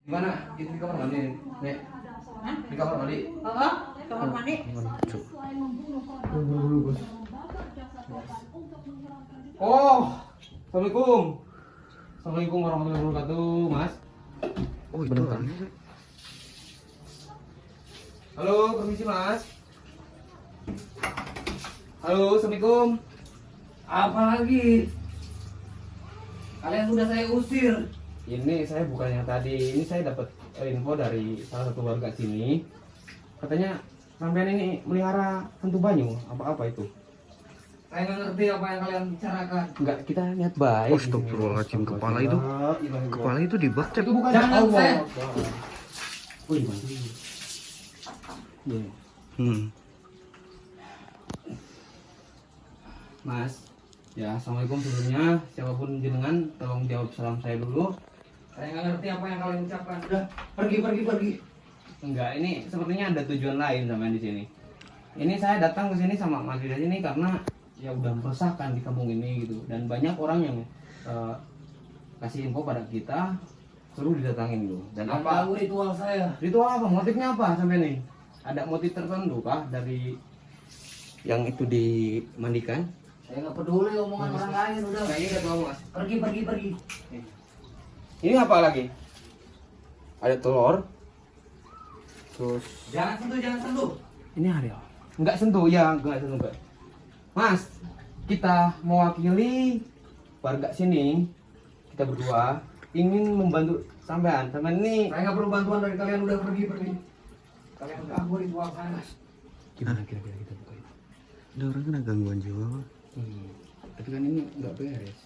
Gimana? Itu di kamar mandi, Nek? Hah? Di kamar mandi. Oh, kamar mandi. Oh, assalamualaikum. Assalamualaikum warahmatullahi wabarakatuh, Mas. Oh itu Beneran. aneh. Halo, permisi Mas. Halo, assalamualaikum. Apa lagi? Kalian sudah saya usir. Ini saya bukan yang tadi. Ini saya dapat info dari salah satu warga sini. Katanya sampean ini melihara hantu banyu. Apa-apa itu? Saya nggak ngerti apa yang kalian bicarakan. Enggak, kita niat baik. Astagfirullahaladzim, kepala itu. Kepala itu dibacek. Itu bukan Jangan, Allah. saya. Wih, Mas. Iya. Mas, ya assalamualaikum sebelumnya. Siapapun jenengan, tolong jawab salam saya dulu. Saya nggak ngerti apa yang kalian ucapkan. Udah, pergi. Enggak, ini sepertinya ada tujuan lain sama di sini. Ini saya datang ke sini sama Mas Rida ini karena ya udah meresahkan di kampung ini gitu, dan banyak orang yang kasih info pada kita suruh didatangin dulu. Dan Jangan apa ganggu ritual saya. ritual apa? Motifnya apa sampai nih? Ada motif tertentu kah dari yang itu dimandikan? Saya nggak peduli omongan orang lain. Udah, Kayaknya udah tahu Mas. pergi. Ini apa lagi? Ada telur. Terus Jangan sentuh. ini ada. Enggak sentuh ya, enggak sentuh enggak. Mas, kita mewakili warga sini. Kita berdua ingin membantu sampean. Sampean ini Saya nggak perlu bantuan dari kalian. Udah, pergi. Kalian ganggu ritual saya. gimana kira-kira kita buka itu? Ada orang kena gangguan jiwa. Tapi kan ini enggak beres.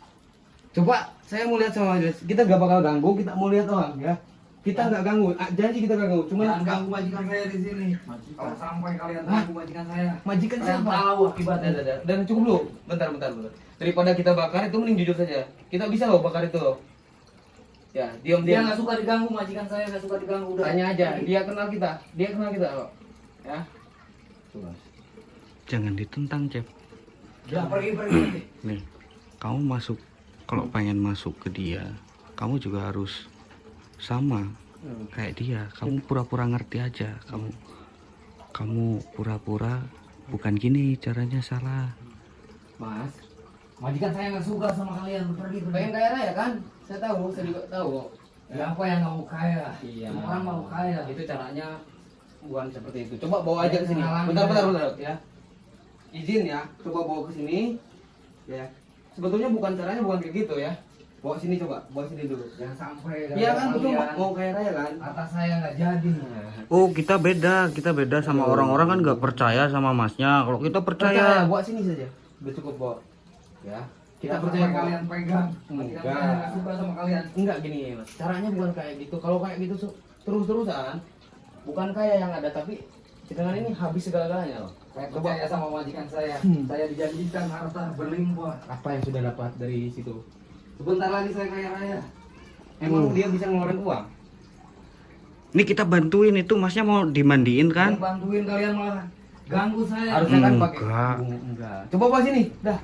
Coba saya mau lihat sama Mas. Kita gak bakal ganggu, kita mau lihat doang ya. Kita nggak ganggu, janji kita nggak ganggu. Cuman Jangan ganggu majikan saya di sini. Kalau sampai kalian ganggu majikan saya, majikan kalian siapa? tahu akibatnya. Dan cukup dulu, bentar. Daripada kita bakar itu mending jujur saja. Kita bisa loh bakar itu loh. Ya, Dia diam. nggak suka diganggu, majikan saya nggak suka diganggu. Udah. Tanya aja, dia kenal kita loh. Ya. Coba. Jangan ditentang, Cep. Udah, pergi. Nih, kamu masuk, kalau pengen masuk ke dia, kamu juga harus sama kayak dia. Kamu pura-pura ngerti aja. Kamu pura-pura bukan gini caranya, salah. Mas, Majikan saya nggak suka sama kalian. Pergi. pengen kaya raya kan? Saya juga tahu. Ya, apa yang nggak mau kaya? Iya. Semua orang mau kaya. Itu caranya bukan seperti itu. Coba bawa aja ke sini. Pengalaman. Bentar ya. Izin ya, coba bawa ke sini. Ya. Sebetulnya caranya bukan kayak gitu ya. Bawa sini dulu. Jangan sampai. Iya kan, betul kalian mau kaya raya kan? atas saya nggak jadi. Oh, kita beda sama orang-orang kan nggak percaya sama masnya. Kalau kita percaya, bawa sini saja. Udah cukup bawa. Ya. Kita Jangan percaya sampai kalian. kalian pegang. Majikan Enggak. saya nggak suka sama kalian. Enggak gini Mas. Caranya bukan kayak gitu. Kalau kayak gitu terus-terusan bukan kaya yang ada, tapi dengan ini habis segala-galanya loh. Saya percaya sama majikan saya. Saya dijanjikan harta berlimpah. Apa yang sudah dapat dari situ? Sebentar lagi saya kaya raya. Emang dia bisa ngeluarin uang? ini kita bantuin itu, masnya mau dimandiin kan? Yang bantuin kalian malah ganggu saya. Harusnya kan pakai. Enggak. Enggak. Coba bawa sini. Dah.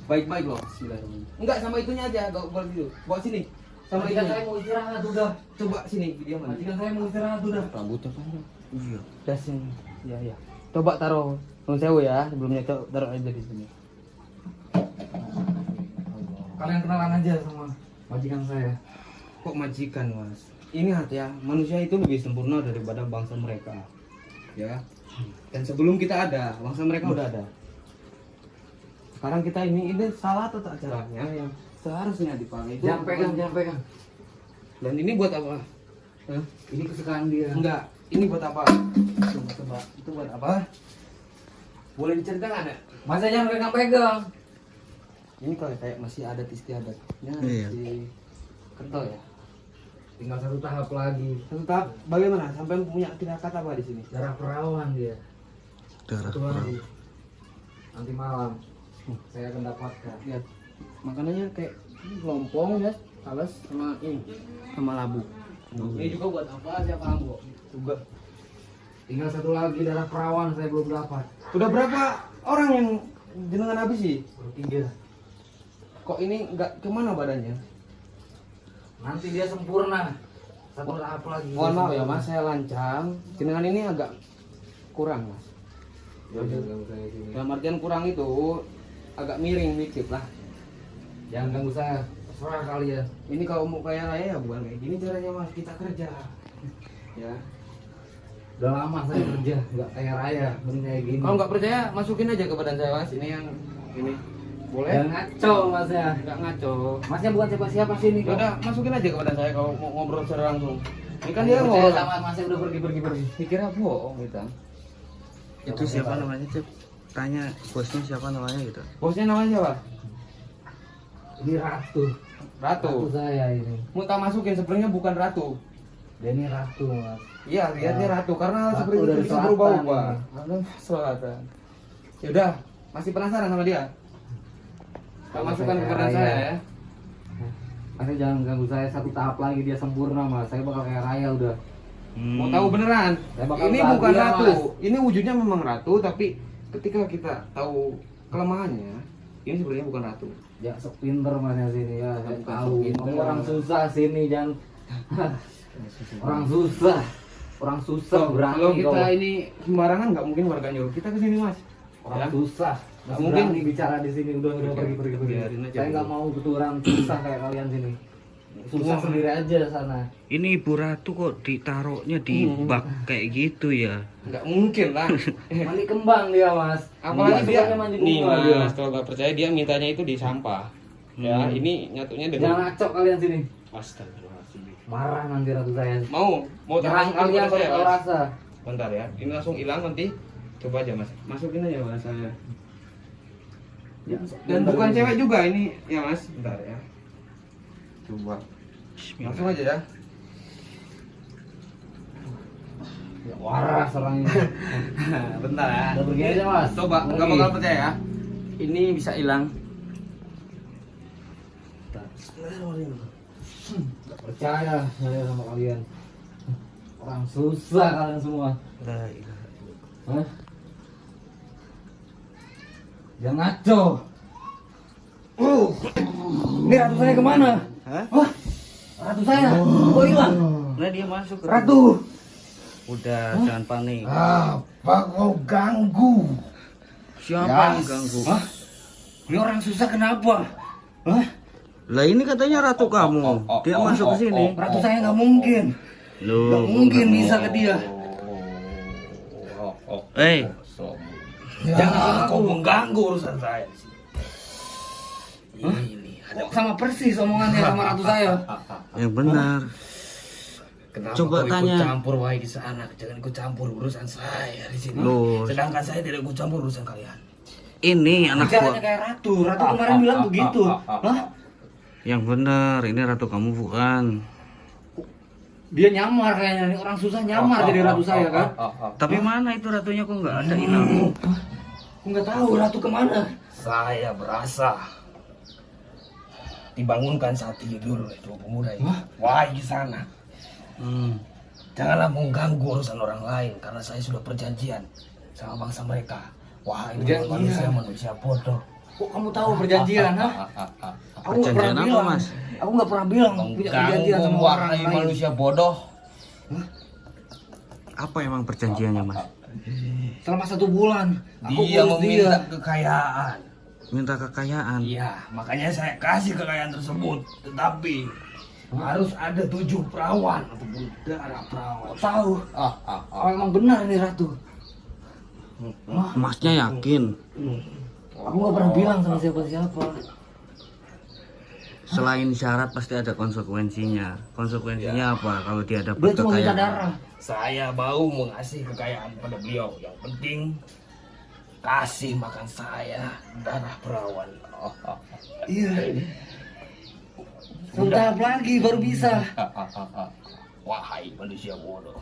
Baik-baik loh. Bismillahirrahmanirrahim. Enggak, sama itunya aja, enggak boleh gitu. Bawa sini. Sama Majikan itunya. saya mau istirahat udah. Coba sini dia mana? Majikan saya mau istirahat udah. Rambutnya panjang. Iya. Dah sini. Ya. Coba taruh Nung Sewu ya, sebelumnya taruh aja di sini. Kalian kenalan aja sama majikan saya. Kok majikan, Mas? Ingat ya, manusia itu lebih sempurna daripada bangsa mereka. Ya. Dan sebelum kita ada, bangsa mereka udah ada. Sekarang kita ini salah tata caranya yang seharusnya dipakai itu. Jangan pegang. Dan ini buat apa? Hah? Ini kesukaan dia. Enggak, ini buat apa? Coba. Itu buat apa? Boleh diceritakan ya? Masa jangan pegang-pegang. Ini kalau kayak masih adat istiadatnya, Iya. masih kental ya. Tinggal satu tahap lagi. Satu tahap bagaimana? Sampai punya kata apa di sini? Darah perawan dia. Darah Satu lagi. Nanti malam saya akan dapatkan. Lihat, makanannya kayak lompong ya, alas sama ini, sama labu. Ini juga buat apa? Siapa kamu? Juga. Tinggal satu lagi darah perawan saya belum dapat. Udah berapa orang yang jenengan habis sih? Bertiga. Kok ini nggak kemana badannya? Nanti dia sempurna. Satu tahap lagi. Mohon maaf ya mas, saya lancang. Jenengan ini agak kurang mas. Ya udah ganggu saya sini. Dalam artian kurang itu agak miring dikit lah. Jangan ganggu saya. Terserah kali ya. Ini kalau mau kaya raya ya bukan kayak gini caranya mas, kita kerja. Ya. Udah lama saya kerja, nggak kaya raya, mending kayak gini. Kalau nggak percaya masukin aja ke badan saya mas. Ini yang ini boleh? Jangan ngaco masnya. Nggak ngaco. Masnya bukan siapa-siapa sini Ya kok. udah masukin aja ke badan saya kalau mau ngobrol secara langsung. Ini kan dia Percaya ngobrol sama masnya udah pergi. Dikira bohong gitu. Itu siapa namanya, Cep? Tanya bosnya siapa namanya gitu. Bosnya namanya siapa? Ini Ratu. Ratu Ratu. saya ini. Mau tak masukin sebenarnya bukan Ratu. Dia ini Ratu mas. Iya, lihatnya Ratu karena Ratu seperti itu dari bisa selatan berubah-ubah. ini. Ada selatan. Ya udah, masih penasaran sama dia? Tak Kalau masukkan saya ke badan kaya saya raya. ya. Masnya jangan ganggu saya, satu tahap lagi dia sempurna mas. Saya bakal kaya raya udah. Mau tahu beneran? Saya bakal Ini bahagia, bukan Ratu. Mas. Ini wujudnya memang Ratu, tapi ketika kita tahu kelemahannya, ini sebenarnya bukan Ratu. Ya sok pinter masnya sini ya. Saya Bukan tahu. sok pinter. Kamu orang susah sini jangan. Orang susah. Orang susah So, berani kalau kita kau. ini sembarangan nggak mungkin warga nyuruh kita ke sini mas. Orang Ya. susah. Nggak Nggak mungkin. mungkin bicara di sini udah Oke, pergi. biarin aja Saya nggak dulu. mau keturunan susah kayak kalian sini. Susah Wah. sendiri aja sana. Ini Ibu Ratu kok ditaruhnya di bak kayak gitu ya? Nggak mungkin lah. Mandi kembang dia mas. Apalagi dia sukanya mandi nih bunga dia. mas, kalau nggak percaya dia mintanya itu di sampah. Ya, ini nyatunya Jangan dengan ngaco kalian sini. Astagfirullahaladzim. Marah nanti ratu saya. Mau Nyerang masukin kalian ke saya, kalau Mas? rasa. Bentar ya, ini langsung hilang nanti. Coba aja mas, masukin aja mas saya. Ya, Dan bukan cewek juga ini ya mas. Bentar ya. Coba. Langsung aja ya. Ya, waras orangnya. Bentar ya. Udah pergi aja mas. Coba, nggak Pergi. bakal percaya ya. Ini bisa hilang. Nggak percaya saya sama kalian. Orang susah kalian semua. Hah? Jangan ngaco. Ini ratu saya kemana? Hah? Wah, ratu saya. Kok hilang? Nah dia masuk ke Ratu. Udah, jangan panik. Apa kau ganggu? Siapa yang ganggu? Hah? Ini orang susah kenapa? Hah? Lah ini katanya ratu kamu. Dia masuk ke sini. Ratu saya nggak mungkin. Loh, Nggak mungkin bisa ke dia. Eh, Jangan kau mengganggu urusan saya. Kok sama persis omongannya sama ratu saya. yang benar. Kenapa Coba kau tanya. ikut campur wahai di sana? Jangan ikut campur urusan saya di sini. Loh. Sedangkan saya tidak ikut campur urusan kalian. Ini anak Bicaranya buah. kayak ratu. Ratu kemarin bilang begitu. Hah? Yang benar, ini ratu kamu bukan. Dia nyamar kayaknya nih, orang susah nyamar jadi ratu saya kan. Tapi mana itu ratunya kok nggak ada hilang? Aku nggak tahu ratu kemana. Saya berasa dibangunkan saat tidur oleh dua pemuda ini. Wahai di sana, Hmm. janganlah mengganggu urusan orang lain karena saya sudah perjanjian sama bangsa mereka. Wahai Perjanjian? manusia bodoh. Kok kamu tahu perjanjian, ha? Aku nggak pernah Perjanjian apa, bilang. Mas? Aku nggak pernah bilang punya perjanjian sama orang wahai lain. manusia bodoh. Apa emang perjanjiannya, Mas? Selama 1 bulan, aku Dia urus meminta dia. kekayaan. Minta kekayaan. Iya, makanya saya kasih kekayaan tersebut. Tetapi harus ada 7 perawan ataupun darah perawan. Tahu? Oh, emang benar nih ratu. Masnya yakin? Aku nggak pernah bilang sama siapa-siapa. Selain syarat pasti ada konsekuensinya. Konsekuensinya apa kalau dia dapat Dia cuma minta kekayaan? darah. Saya mau mengasih kekayaan pada beliau. Yang penting kasih makan saya darah perawan. Iya. Tahap lagi baru bisa. Wahai manusia bodoh,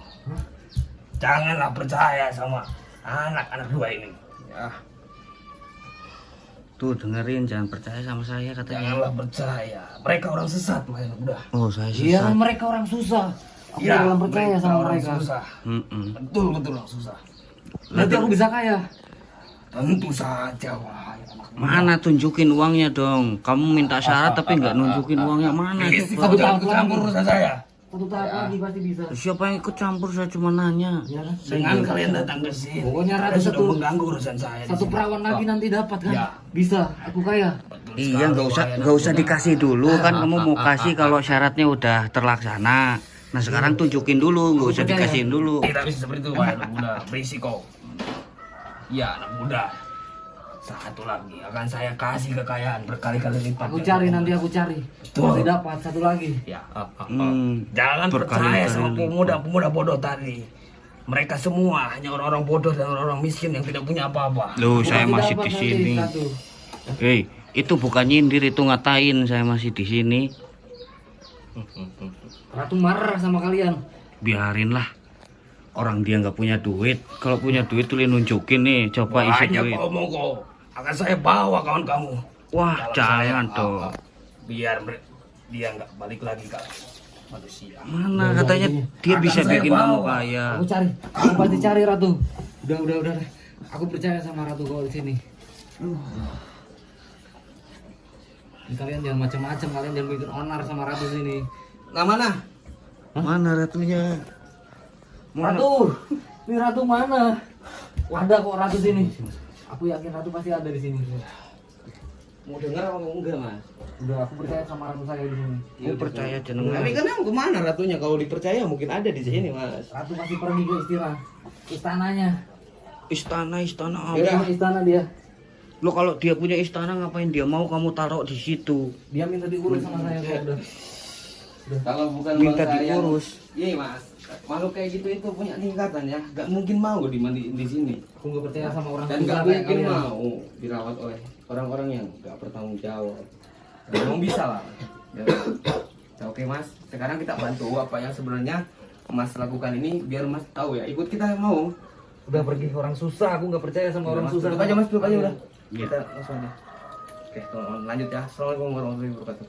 janganlah percaya sama anak-anak dua ini. Ya, Tuh dengerin, jangan percaya sama saya katanya. janganlah percaya. Mereka orang sesat, wahai anak muda. Oh saya Iya kan sesat. mereka orang susah. Aku Ya, belum percaya sama orang mereka. susah. Mm-mm. Betul orang susah. Nanti aku bisa kaya. Tentu saja, wahai anak muda. Mana tunjukin uangnya dong? Kamu minta syarat tapi nggak nunjukin uangnya mana? Berisik, Coba. kau jangan ikut campur urusan saya. Satu tahap lagi pasti bisa. Siapa yang ikut campur? Saya cuma nanya. Ya kan? Dengan kalian datang ke sini, Pokoknya kalian Ratu sudah satu- mengganggu urusan saya. di Satu sini. perawan lagi nanti dapat kan? Ya. Bisa, aku kaya. Betul Iya, sekali, nggak usah dikasih dulu kan. Kamu mau kasih kalau syaratnya udah terlaksana. Nah sekarang tunjukin dulu, nggak usah dikasihin dulu. Tidak bisa seperti itu, Pak. Anak muda berisiko. Iya, anak muda. Satu lagi akan saya kasih kekayaan berkali-kali lipat. Aku cari nanti, aku cari. Pasti dapat satu lagi. Ya, jangan Berkali-kali percaya sama lipat. pemuda-pemuda bodoh tadi. Mereka semua hanya orang-orang bodoh dan orang-orang miskin yang tidak punya apa-apa. Loh, Aku saya pasti masih dapat di nanti sini. satu. Hei, itu bukan nyindir, itu ngatain saya masih di sini. Ratu marah sama kalian. Biarinlah. Orang dia nggak punya duit. Kalau punya duit tuh nunjukin nih, coba isi Banyak duit. ngomong kok. Akan saya bawa kawan kamu. Wah, Kalau jangan saya, dong. biar dia nggak balik lagi ke manusia. Mana katanya dia Akan bisa saya bikin kamu bawa. kaya. Aku cari. Aku pasti cari Ratu. Udah. Aku percaya sama Ratu kalau di sini. Kalian jangan macam-macam, kalian jangan bikin onar sama Ratu sini. Nah mana? Mana ratunya? Mana? Ratu, ini Ratu mana? Ada kok Ratu sini. Aku yakin Ratu pasti ada di sini. Mau dengar apa enggak, Mas? Udah, aku percaya sama Ratu saya di sini. Aku percaya jenengan. Tapi kan yang kemana ratunya? Kalau dipercaya mungkin ada di sini, Mas. Ratu pasti pergi ke istananya. Istana apa? Yaudah. Punya istana dia. Lo kalau dia punya istana ngapain dia mau kamu taruh di situ? Dia minta diurus sama saya kok udah. Kalau bukan Minta bangsa yang- diurus. Iya, Mas. Makhluk kayak gitu itu punya tingkatan ya. Gak mungkin mau dimandiin di sini. Aku nggak percaya sama orang Dan susah gak kayak mungkin kalian. mau dirawat oleh orang-orang yang gak bertanggung jawab. Memang bisa lah. Ya. Oke, Mas. Sekarang kita bantu apa yang sebenarnya Mas lakukan ini biar Mas tahu ya. Ikut kita mau. Udah pergi orang susah, aku nggak percaya sama orang Mas, susah. tutup aja, Mas. Tutup aja udah. Iya. Kita langsung aja. Oke, teman-teman, lanjut ya. Assalamualaikum warahmatullahi wabarakatuh.